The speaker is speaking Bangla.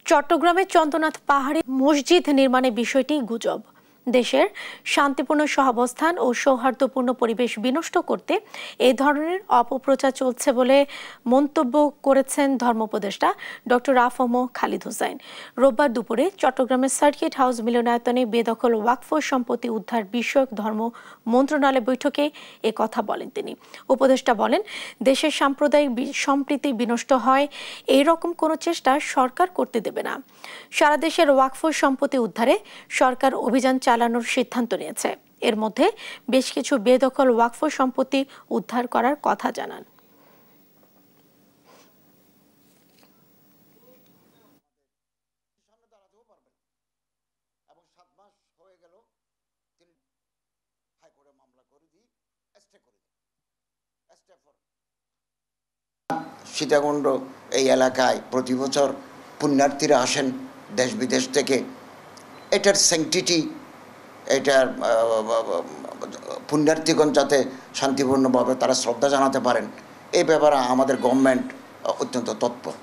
চট্টগ্রামের চন্দ্রনাথ পাহাড়ে মসজিদ নির্মাণের বিষয়টি গুজব। দেশের শান্তিপূর্ণ সহাবস্থান ও সৌহার্দ্যপূর্ণ পরিবেশ বিনষ্ট করতে এই ধরনের অপপ্রচার চলছে বলে মন্তব্য করেছেন ধর্মোপদেষ্টা ডক্টর আফম খালিদ হোসাইন। রোববার দুপুরে চট্টগ্রামের সার্কিট হাউস মিলনায়তনে বেদখল ওয়াকফ সম্পত্তি উদ্ধার বিষয়ক ধর্ম মন্ত্রণালয় বৈঠকে এ কথা বলেন তিনি। উপদেষ্টা বলেন, দেশের সাম্প্রদায়িক সম্প্রীতি বিনষ্ট হয় এইরকম কোনো চেষ্টা সরকার করতে দেবে না। সারা দেশের ওয়াকফ সম্পত্তি উদ্ধারে সরকার অভিযান চালানোর সিদ্ধান্ত নিয়েছে। এর মধ্যে বেশ কিছু বেদখল ওয়াকফ সম্পত্তি উদ্ধার করার কথা জানান। সীতাকুণ্ড এই এলাকায় প্রতি বছর পুণ্যার্থীরা আসেন দেশ বিদেশ থেকে। এটার স্যাংটিটি, এটার পুণ্যার্থীগণ যাতে শান্তিপূর্ণভাবে তারা শ্রদ্ধা জানাতে পারেন, এই ব্যাপারে আমাদের গভর্নমেন্ট অত্যন্ত তৎপর।